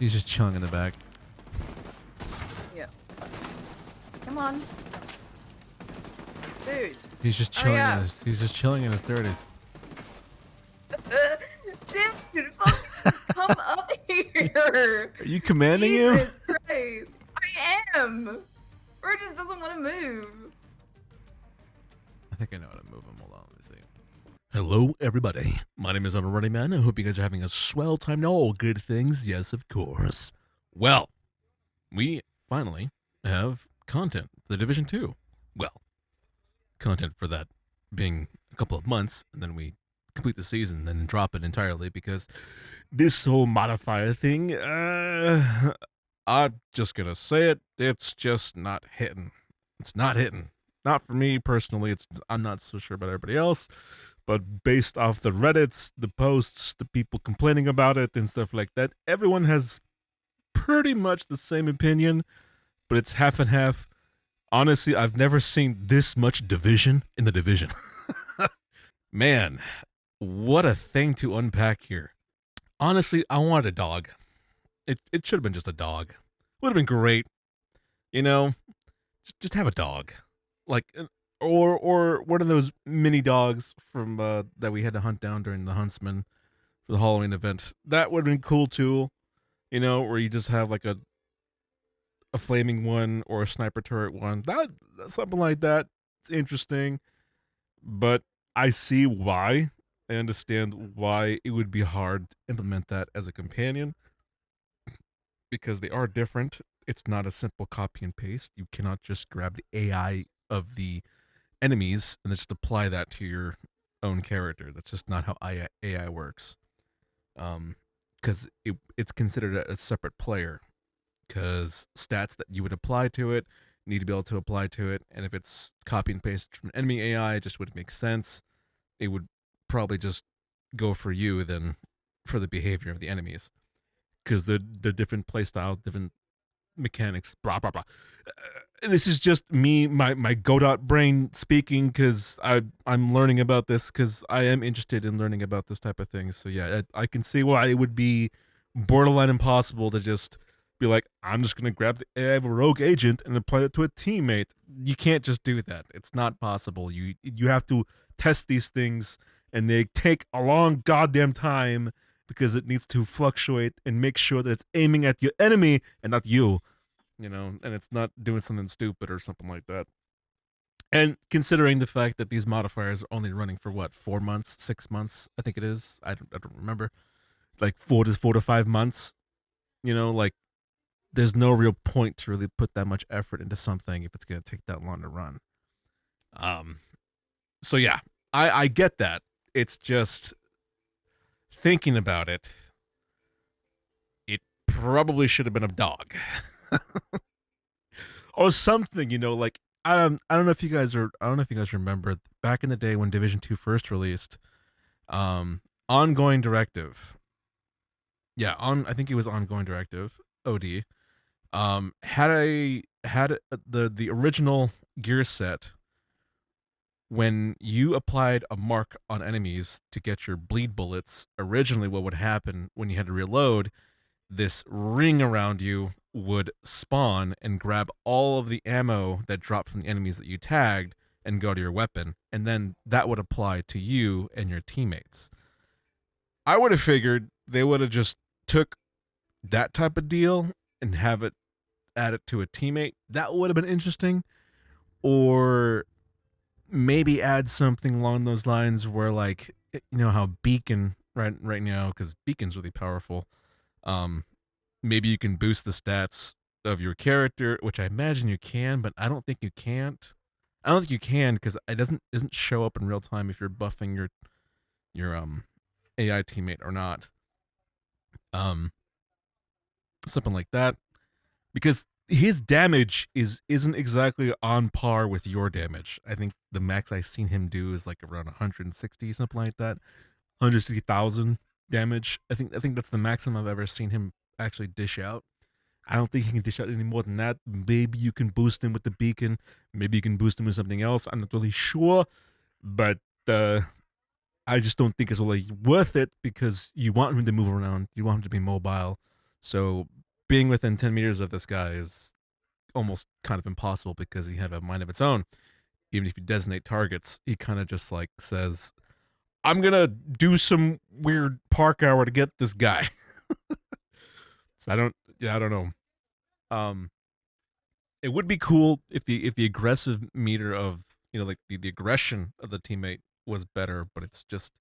He's just chilling in the back. Yeah. Come on. Dude. He's just chilling in his. He's just chilling in his 30s. Dude, fucking come up here. Are you commanding Jesus him? Christ. I am. Bro just doesn't want to move. I think I know how to move him. Hold on, let me see. Hello, everybody. My name is AhnoldRunningMan. I hope you guys are having a swell time. All good things, yes, of course. Well, we finally have content for the Division 2. Well, content for that being a couple of months, and then we complete the season and then drop it entirely because this whole modifier thing, I'm just gonna say it, it's just not hitting. It's not hitting. Not for me personally. I'm not so sure about everybody else, but based off the Reddits, the posts, the people complaining about it and stuff like that, everyone has pretty much the same opinion, but it's half and half. Honestly, I've never seen this much division in the division. Man, what a thing to unpack here. Honestly, I wanted a dog. It should have been just a dog. Would have been great. You know, just have a dog. Like, or one of those mini dogs from that we had to hunt down during the Huntsman for the Halloween event. That would have been cool too. You know, where you just have like a flaming one or a sniper turret one. That something like that. It's interesting, but I see why. I understand why it would be hard to implement that as a companion because they are different. It's not a simple copy and paste. You cannot just grab the AI of the enemies and just apply that to your own character. That's just not how AI works. Because it's considered a separate player. Because stats that you would apply to it need to be able to apply to it. And if it's copy and paste from enemy AI, it just wouldn't make sense. It would probably just go for you than for the behavior of the enemies. Because they're different playstyles, different mechanics, blah, blah, blah. This is just me, my Godot brain speaking, because I'm learning about this, because I am interested in learning about this type of thing. So yeah, I can see why it would be borderline impossible to just be like, I'm just going to grab the AI of a rogue agent and apply it to a teammate. You can't just do that. It's not possible. You have to test these things, and they take a long goddamn time because it needs to fluctuate and make sure that it's aiming at your enemy and not you, you know, and it's not doing something stupid or something like that. And considering the fact that these modifiers are only running for what, 4 months, 6 months, I think it is. I don't remember. Like 4 to 5 months, you know, like there's no real point to really put that much effort into something if it's going to take that long to run. So yeah, I get that. It's just thinking about it, it probably should have been a dog. Or something, you know, like I don't know if you guys remember back in the day when Division 2 first released, ongoing directive. Yeah, I think it was ongoing directive, OD. Had the original gear set. When you applied a mark on enemies to get your bleed bullets, originally what would happen when you had to reload, this ring around you would spawn and grab all of the ammo that dropped from the enemies that you tagged and go to your weapon, and then that would apply to you and your teammates. I would have figured they would have just took that type of deal and have it added to a teammate. That would have been interesting. Or maybe add something along those lines where, like, you know how Beacon right now, because Beacon's really powerful, maybe you can boost the stats of your character, which I imagine you can, but I don't think you can't. I don't think you can because it doesn't show up in real time if you're buffing your AI teammate or not. Something like that, because his damage isn't exactly on par with your damage. I think the max I've seen him do is like around 160, something like that. 160,000 damage. I think that's the maximum I've ever seen him actually dish out. I don't think he can dish out any more than that. Maybe you can boost him with the beacon. Maybe you can boost him with something else. I'm not really sure, but I just don't think it's really worth it because you want him to move around. You want him to be mobile. So being within 10 meters of this guy is almost kind of impossible because he had a mind of its own. Even if you designate targets, he kind of just like says, I'm gonna do some weird park hour to get this guy. So I don't know. It would be cool if the aggressive meter of like the aggression of the teammate was better, but it's just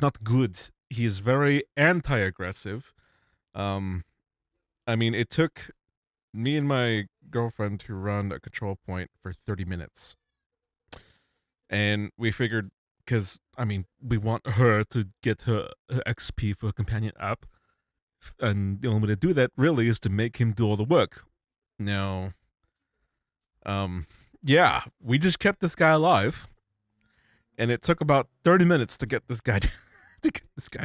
not good. He is very anti-aggressive. Um, I mean, it took me and my girlfriend to run a control point for 30 minutes, and we figured because I mean we want her to get her XP for companion up, and the only way to do that really is to make him do all the work. Now, yeah, we just kept this guy alive, and it took about 30 minutes to get this guy to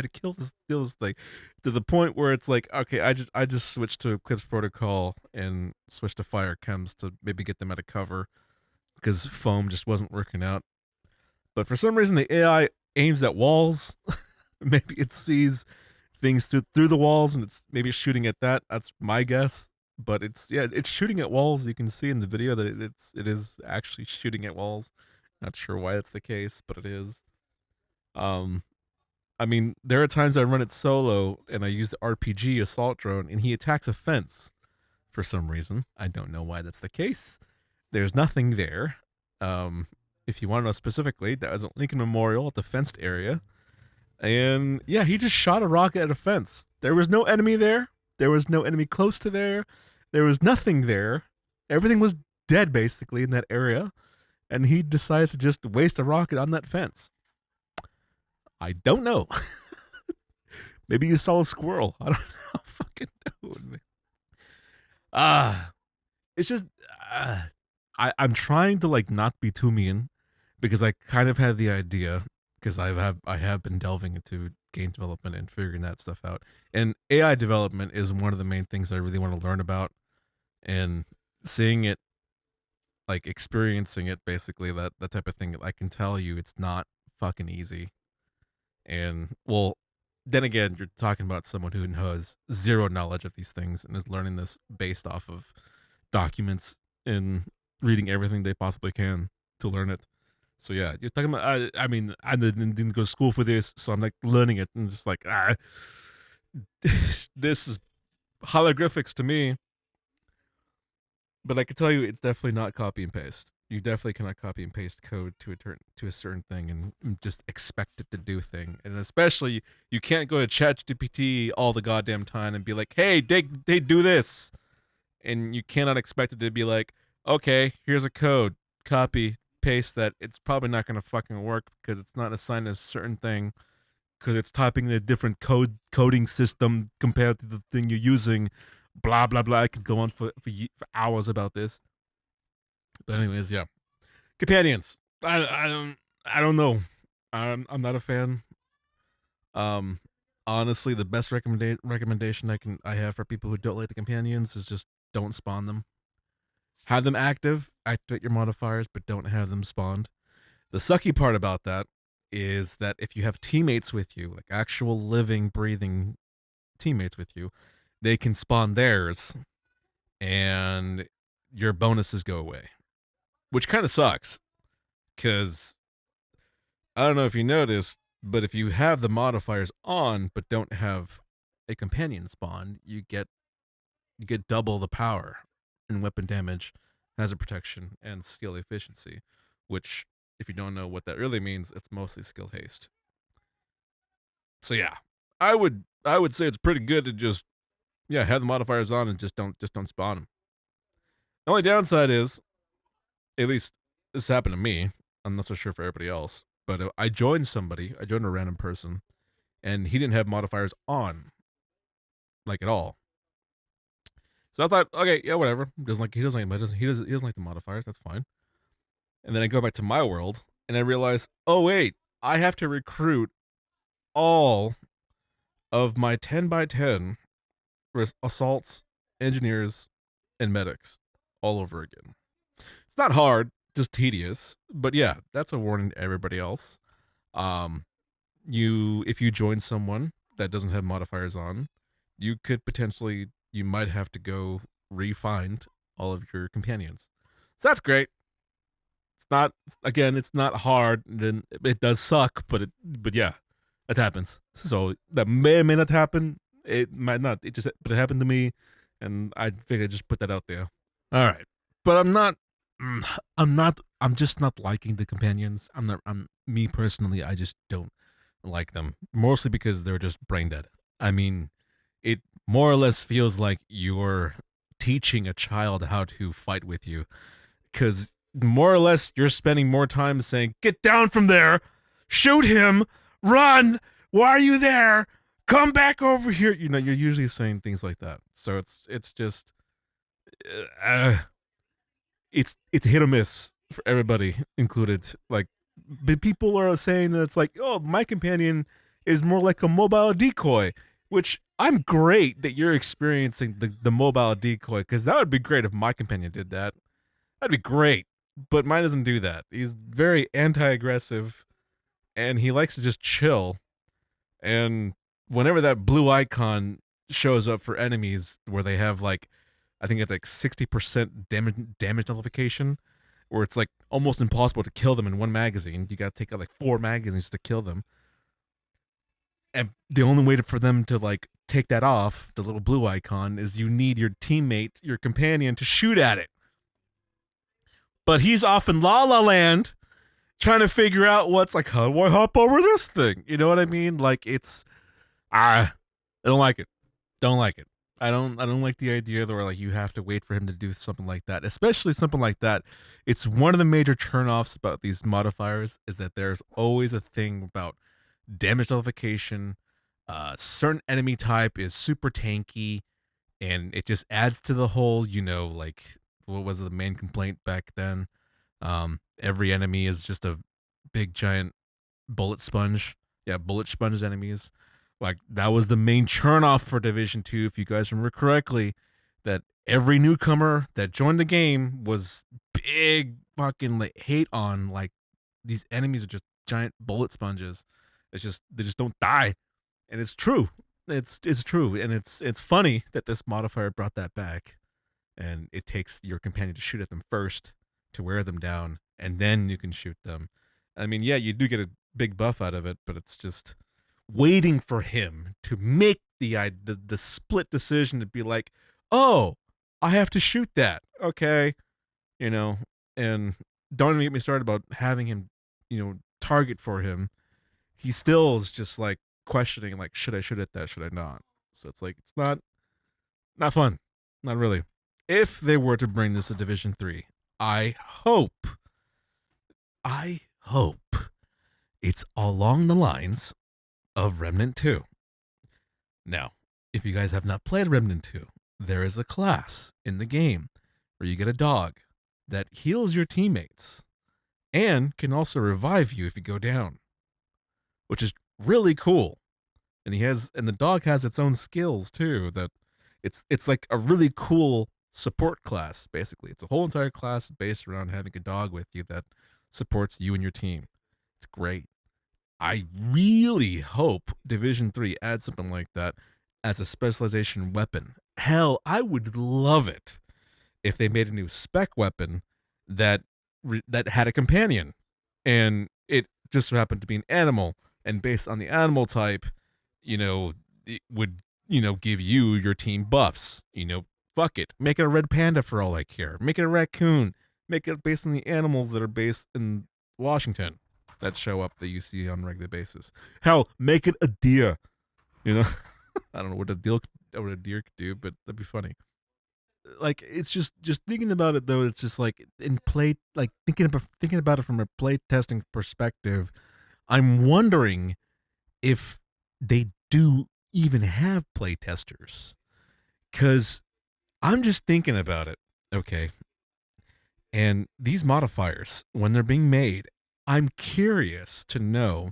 kill this thing, to the point where it's like, okay, I just switched to Eclipse Protocol and switched to fire chems to maybe get them out of cover because foam just wasn't working out. But for some reason, the AI aims at walls. Maybe it sees things through the walls, and it's maybe shooting at that. That's my guess. But it's shooting at walls. You can see in the video that it is actually shooting at walls. Not sure why that's the case, but it is. I mean, there are times I run it solo and I use the RPG assault drone, and he attacks a fence for some reason. I don't know why that's the case. There's nothing there. If you want to know specifically, that was a Lincoln Memorial at the fenced area. And yeah, he just shot a rocket at a fence. There was no enemy there. There was no enemy close to there. There was nothing there. Everything was dead basically in that area. And he decides to just waste a rocket on that fence. I don't know. Maybe you saw a squirrel. I don't know. Fucking know. It's just I'm trying to like not be too mean because I kind of had the idea because I have been delving into game development and figuring that stuff out. And AI development is one of the main things I really want to learn about, and seeing it, like experiencing it, basically that type of thing. I can tell you it's not fucking easy. And well, then again, you're talking about someone who has zero knowledge of these things and is learning this based off of documents and reading everything they possibly can to learn it. So yeah, you're talking about. I mean, I didn't go to school for this, so I'm like learning it and just like this is holographics to me. But I can tell you, it's definitely not copy and paste. You definitely cannot copy and paste code to a certain thing and just expect it to do thing. And especially, you can't go to ChatGPT all the goddamn time and be like, "Hey, they do this," and you cannot expect it to be like, "Okay, here's a code, copy, paste that." It's probably not gonna fucking work because it's not assigned a certain thing because it's typing in a different coding system compared to the thing you're using. Blah blah blah. I could go on for hours about this. But anyways, yeah. Companions. I don't know. I'm not a fan. Honestly, the best recommendation I have for people who don't like the companions is just don't spawn them. Have them active, activate your modifiers, but don't have them spawned. The sucky part about that is that if you have teammates with you, like actual living, breathing teammates with you, they can spawn theirs and your bonuses go away, which kind of sucks because I don't know if you noticed, but if you have the modifiers on but don't have a companion spawn, you get double the power in weapon damage, hazard protection, and skill efficiency, which if you don't know what that really means, it's mostly skill haste. So yeah, I would say it's pretty good to just have the modifiers on and just don't spawn them. The only downside is, at least this happened to me. I'm not so sure for everybody else, but I joined a random person, and he didn't have modifiers on, like at all. So I thought, okay, yeah, whatever. He doesn't like the modifiers. That's fine. And then I go back to my world, and I realize, oh wait, I have to recruit all of my 10x10 assaults, engineers, and medics all over again. It's not hard, just tedious. But yeah, that's a warning to everybody else. If you join someone that doesn't have modifiers on, you might have to go re-find all of your companions. So that's great. It's not hard, and it does suck, but yeah, it happens. So that may or may not happen. It might not. But it happened to me, and I figured I'd just put that out there. All right, but I'm just not liking the companions. Me personally. I just don't like them, mostly because they're just brain dead. I mean, it more or less feels like you're teaching a child how to fight with you, because more or less you're spending more time saying, "Get down from there, shoot him, run, why are you there, come back over here." You're usually saying things like that. So it's just uh, it's hit or miss for everybody included. Like, but people are saying that it's like, oh, my companion is more like a mobile decoy, which I'm great that you're experiencing the mobile decoy, because that would be great if my companion did that. That'd be great. But mine doesn't do that. He's very anti-aggressive, and he likes to just chill. And whenever that blue icon shows up for enemies, where they have like, I think it's like 60% damage nullification, where it's like almost impossible to kill them in one magazine. You gotta take out like 4 magazines to kill them. And the only way for them to like take that off, the little blue icon, is you need your teammate, your companion, to shoot at it. But he's off in La La Land trying to figure out what's like, how do I hop over this thing? You know what I mean? Like, I don't like it. Don't like it. I don't like the idea that like you have to wait for him to do something like that, especially something like that. It's one of the major turnoffs about these modifiers is that there's always a thing about damage nullification. Certain enemy type is super tanky, and it just adds to the whole, like, what was the main complaint back then? Every enemy is just a big giant bullet sponge. Yeah, bullet sponge enemies. Like, that was the main churn off for Division 2, if you guys remember correctly, that every newcomer that joined the game was big fucking like hate on, like, these enemies are just giant bullet sponges. They just don't die. And it's true. It's true. And it's funny that this modifier brought that back. And it takes your companion to shoot at them first to wear them down, and then you can shoot them. I mean, yeah, you do get a big buff out of it, but it's just waiting for him to make the split decision to be like, oh, I have to shoot that. Okay. And don't even get me started about having him, target for him. He still is just like questioning, like, should I shoot at that? Should I not? So it's like, it's not fun. Not really. If they were to bring this to Division 3, I hope it's along the lines of Remnant 2. Now, if you guys have not played Remnant 2, there is a class in the game where you get a dog that heals your teammates and can also revive you if you go down, which is really cool. And the dog has its own skills too. That it's like a really cool support class. Basically, it's a whole entire class based around having a dog with you that supports you and your team. It's great. I really hope Division 3 adds something like that as a specialization weapon. Hell, I would love it if they made a new spec weapon that had a companion, and it just so happened to be an animal, and based on the animal type, it would, give you your team buffs. Fuck it. Make it a red panda for all I care. Make it a raccoon. Make it based on the animals that are based in Washington that show up that you see on a regular basis. Hell, make it a deer. I don't know what a deer could do, but that'd be funny. Like, it's just thinking about it though, it's just like in play, like thinking about it from a play testing perspective, I'm wondering if they do even have play testers. Cause I'm just thinking about it. Okay. And these modifiers, when they're being made, I'm curious to know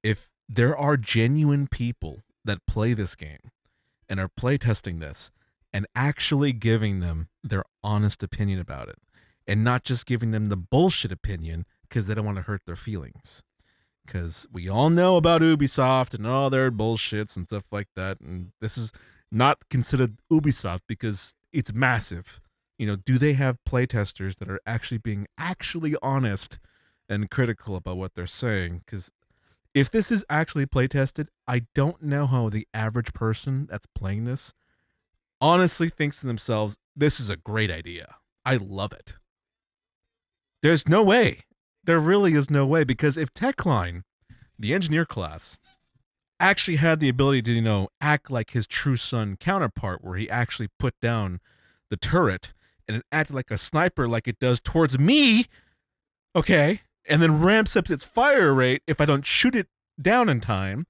if there are genuine people that play this game and are playtesting this and actually giving them their honest opinion about it, and not just giving them the bullshit opinion because they don't want to hurt their feelings. Because we all know about Ubisoft and all their bullshits and stuff like that. And this is not considered Ubisoft because it's massive. Do they have playtesters that are actually being actually honest and critical about what they're saying? Because if this is actually playtested, I don't know how the average person that's playing this honestly thinks to themselves, this is a great idea. I love it. There's no way. There really is no way, because if Techline, the engineer class, actually had the ability to, act like his true son counterpart, where he actually put down the turret and it acted like a sniper like it does towards me, okay, and then ramps up its fire rate if I don't shoot it down in time,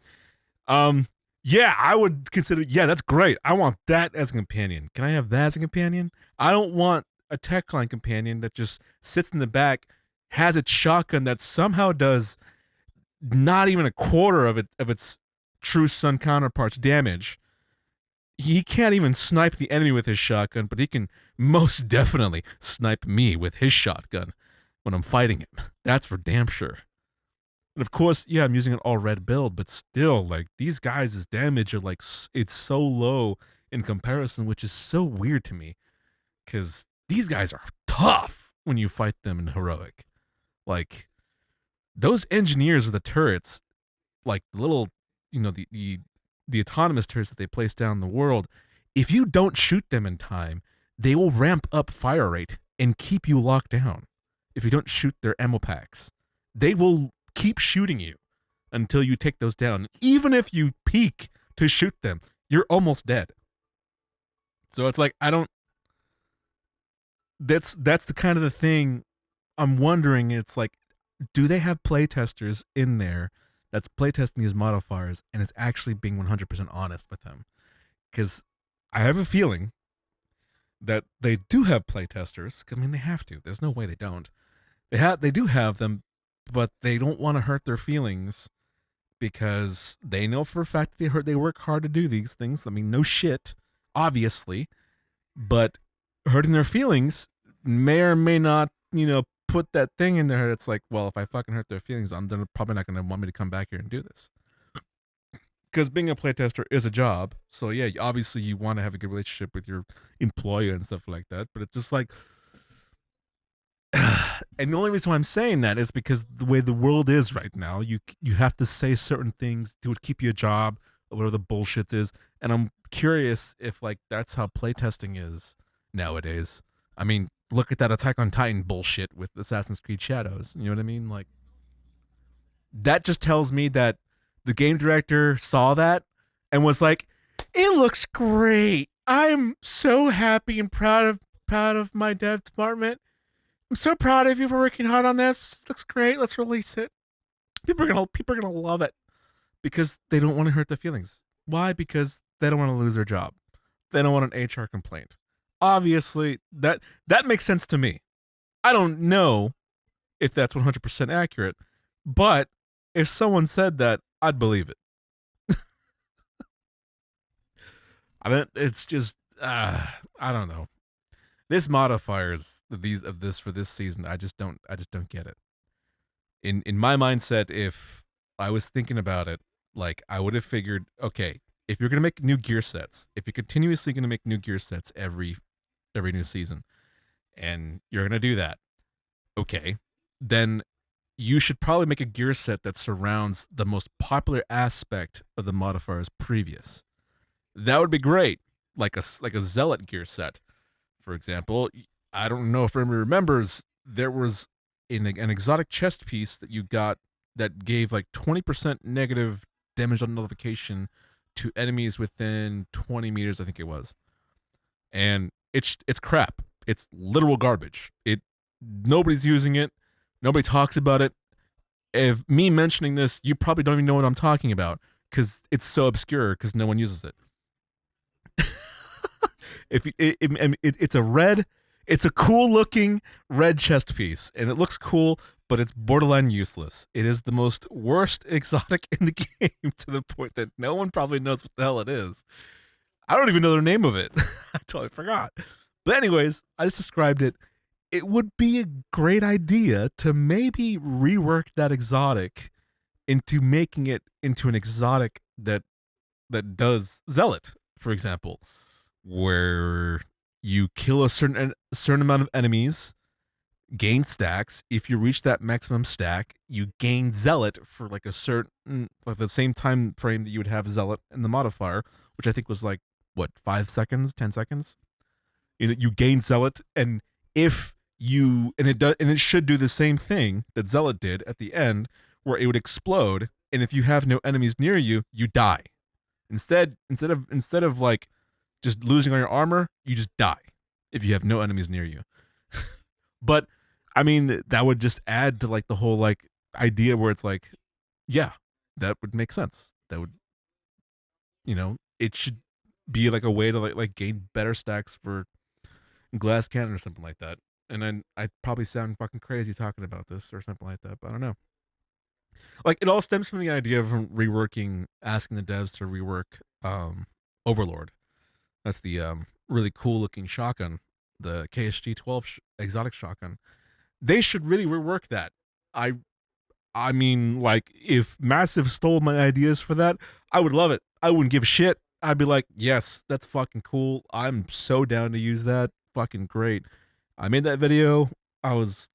yeah, I would consider, yeah, that's great. I want that as a companion. Can I have that as a companion? I don't want a Techline companion that just sits in the back, has its shotgun that somehow does not even a quarter of its true son counterpart's damage. He can't even snipe the enemy with his shotgun, but he can most definitely snipe me with his shotgun when I'm fighting him. That's for damn sure. And of course, yeah, I'm using an all red build, but still, like, these guys' damage are like, it's so low in comparison, which is so weird to me, because these guys are tough when you fight them in heroic. Like, those engineers with the turrets, like the little, the autonomous turrets that they place down in the world, if you don't shoot them in time, they will ramp up fire rate and keep you locked down. If you don't shoot their ammo packs, they will keep shooting you until you take those down. Even if you peek to shoot them, you're almost dead. So it's like, that's the kind of the thing I'm wondering. It's like, do they have playtesters in there that's playtesting these modifiers and is actually being 100% honest with them? Because I have a feeling that they do have playtesters. I mean, they have to. There's no way they don't. They do have them, but they don't want to hurt their feelings because they know for a fact they work hard to do these things. I mean, no shit, obviously, but hurting their feelings may or may not, put that thing in their head. It's like, well, if I fucking hurt their feelings, they're probably not going to want me to come back here and do this. Because being a playtester is a job. So yeah, obviously you want to have a good relationship with your employer and stuff like that. But it's just like, and the only reason why I'm saying that is because the way the world is right now, you have to say certain things to keep you a job or whatever the bullshit is. And I'm curious if like that's how playtesting is nowadays. I mean, look at that Attack on Titan bullshit with Assassin's Creed Shadows. You know what I mean? Like, that just tells me that the game director saw that and was like, it looks great. I'm so happy and proud of my dev department. I'm so proud of you for working hard on this. It looks great. Let's release it. People are gonna love it because they don't want to hurt their feelings. Why? Because they don't want to lose their job. They don't want an HR complaint. Obviously, that makes sense to me. I don't know if that's 100% accurate, but if someone said that, I'd believe it. It's just, I don't know. This modifiers for this season, I just don't get it. In my mindset, if I was thinking about it, like, I would have figured, okay, if you're gonna make new gear sets, if you're continuously gonna make new gear sets every new season, and you're gonna do that, okay, then you should probably make a gear set that surrounds the most popular aspect of the modifiers previous. That would be great, like a zealot gear set, for example. I don't know if anybody remembers, there was an exotic chest piece that you got that gave like 20% negative damage on notification to enemies within 20 meters, I think it was. And it's crap. It's literal garbage. Nobody's using it. Nobody talks about it. If me mentioning this, you probably don't even know what I'm talking about because it's so obscure because no one uses it. It's a cool looking red chest piece and it looks cool, but it's borderline useless. It is the most worst exotic in the game to the point that no one probably knows what the hell it is. I don't even know the name of it. I totally forgot. But anyways, I just described it. It would be a great idea to maybe rework that exotic into making it into an exotic that does zealot. for example, where you kill a certain amount of enemies, gain stacks. If you reach that maximum stack, you gain zealot for like a certain, like the same time frame that you would have zealot in the modifier, which I think was like what, 5 seconds, 10 seconds. You gain zealot, and if you and it does, and it should do the same thing that zealot did at the end, where it would explode, and if you have no enemies near you, you die. Instead of like just losing all your armor, you just die if you have no enemies near you. But I mean, that would just add to like the whole like idea where it's like, yeah, that would make sense. That would, it should be like a way to like gain better stacks for glass cannon or something like that. And then I probably sound fucking crazy talking about this or something like that, but I don't know. Like it all stems from the idea of reworking, asking the devs to rework Overlord. That's the really cool looking shotgun, the KSG-12 exotic shotgun. They should really rework that. I I mean, like, if Massive stole my ideas for that, I would love it. I wouldn't give a shit. I'd be like, yes, that's fucking cool. I'm so down to use that. Fucking great. I made that video. I was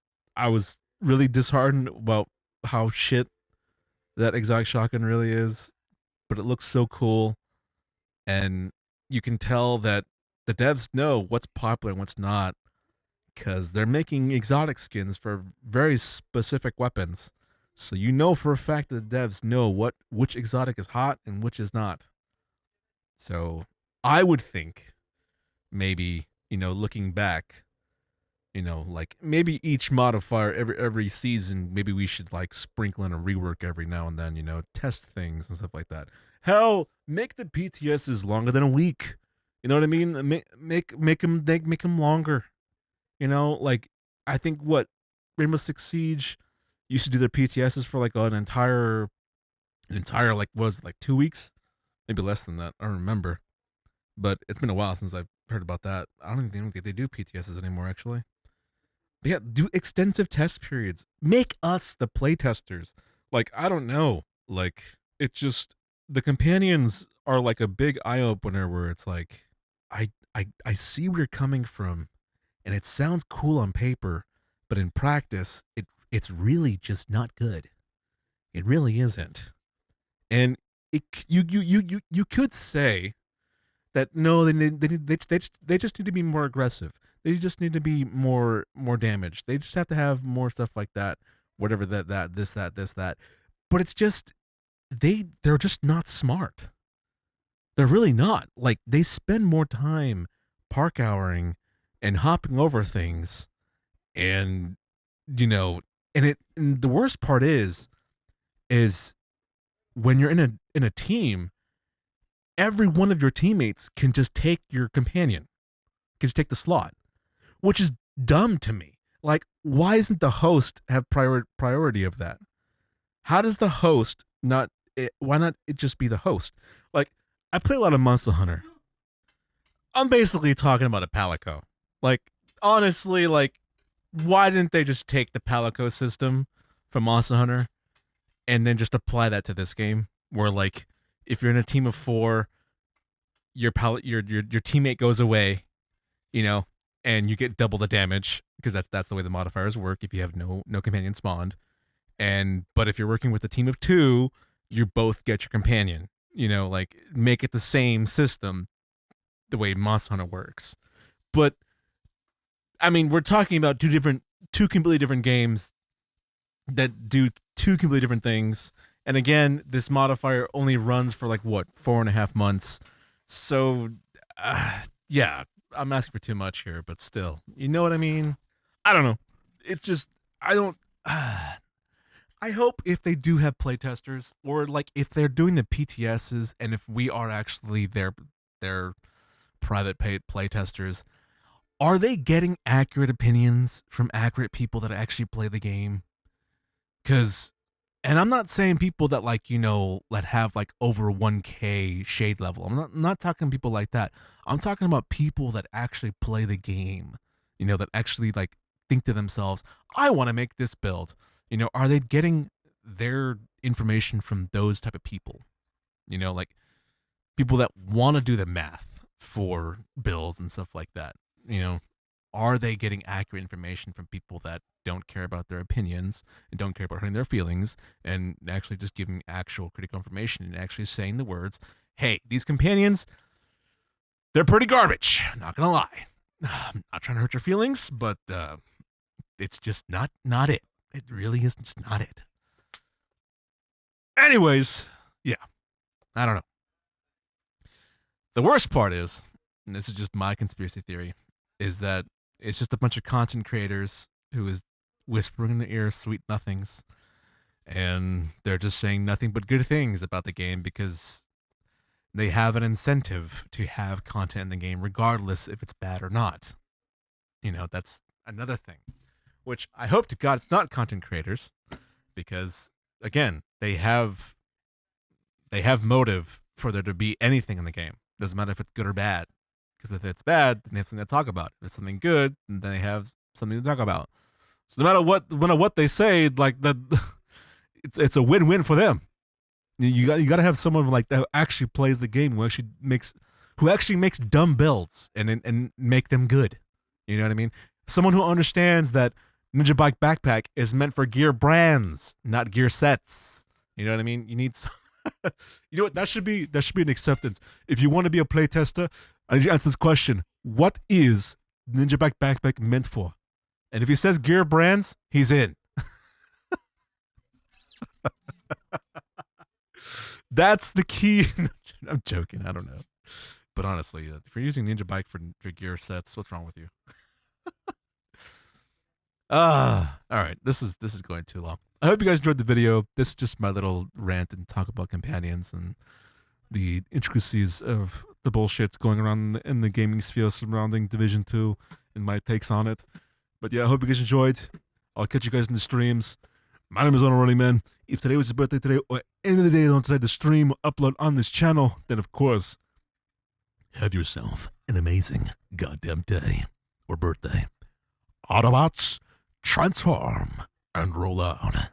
really disheartened about how shit that exotic shotgun really is, but it looks so cool, and you can tell that the devs know what's popular and what's not, because they're making exotic skins for very specific weapons. So you know for a fact that the devs know which exotic is hot and which is not. So I would think maybe, looking back, like maybe each modifier every season, maybe we should like sprinkle in a rework every now and then, test things and stuff like that. Hell, make the PTSs longer than a week. You know what I mean? Make them longer. Like I think what Rainbow Six Siege used to do their PTSs for like an entire like was it, like 2 weeks, maybe less than that. I don't remember, but it's been a while since I've heard about that. I don't even think they do PTSs anymore actually. But yeah, do extensive test periods. Make us the playtesters. Like I don't know, like it's just the companions are like a big eye opener where it's like I see where you're coming from, and it sounds cool on paper, but in practice, it's really just not good. It really isn't. And you could say that no, they just need to be more aggressive. They just need to be more damaged. They just have to have more stuff like that, whatever that this that. But it's just they're just not smart. They're really not. Like they spend more time park houring and hopping over things, and you know, and the worst part is when you're in a team, every one of your teammates can just take your companion, can just take the slot, which is dumb to me. Like, why isn't the host have priority of that? How does the host not? Why not it just be the host? Like, I play a lot of Monster Hunter. I'm basically talking about a Palico. Like, honestly, like, why didn't they just take the Palico system from Monster Hunter and then just apply that to this game? Where like, if you're in a team of four, your teammate goes away, you know, and you get double the damage because that's the way the modifiers work. If you have no companion spawned, but if you're working with a team of two, you both get your companion. Like make it the same system, the way Monster Hunter works. But I mean, we're talking about two completely different games that do two completely different things. And again, this modifier only runs for like what, 4.5 months. So, yeah, I'm asking for too much here, but still, you know what I mean? I don't know. It's just I don't. I hope if they do have playtesters, or like if they're doing the PTSs, and if we are actually their private paid playtesters, are they getting accurate opinions from accurate people that actually play the game? Because, and I'm not saying people that like that have like over 1K shade level. I'm not talking people like that. I'm talking about people that actually play the game. That actually like think to themselves, I want to make this build. Are they getting their information from those type of people? Like people that want to do the math for bills and stuff like that. Are they getting accurate information from people that don't care about their opinions and don't care about hurting their feelings, and actually just giving actual critical information and actually saying the words, hey, these companions, they're pretty garbage, not gonna lie. I'm not trying to hurt your feelings, but it's just not it. It really is just not it. Anyways, yeah, I don't know. The worst part is, and this is just my conspiracy theory, is that it's just a bunch of content creators who is whispering in the ear sweet nothings, and they're just saying nothing but good things about the game because they have an incentive to have content in the game regardless if it's bad or not. That's another thing, which I hope to God it's not content creators, because again, they have motive for there to be anything in the game. Doesn't matter if it's good or bad. Because if it's bad, then they have something to talk about. If it's something good, then they have something to talk about. So no matter what they say, like that, it's a win-win for them. You got to have someone like that who actually plays the game, who actually makes dumb builds and make them good. You know what I mean? Someone who understands that Ninja Bike Backpack is meant for gear brands, not gear sets. You know what I mean? You need. You know what? That should be an acceptance. If you want to be a playtester, I need you to answer this question: what is Ninja Bike Backpack meant for? And if he says gear brands, he's in. That's the key. I'm joking. I don't know. But honestly, if you're using Ninja Bike for gear sets, what's wrong with you? All right. This is going too long. I hope you guys enjoyed the video. This is just my little rant and talk about companions and the intricacies of the bullshit going around in the gaming sphere surrounding Division 2 and my takes on it. But yeah, I hope you guys enjoyed. I'll catch you guys in the streams. My name is AhnoldRunningMan. If today was your birthday today or any of the days on decide to stream or upload on this channel, then of course, have yourself an amazing goddamn day or birthday. Autobots, transform and roll out.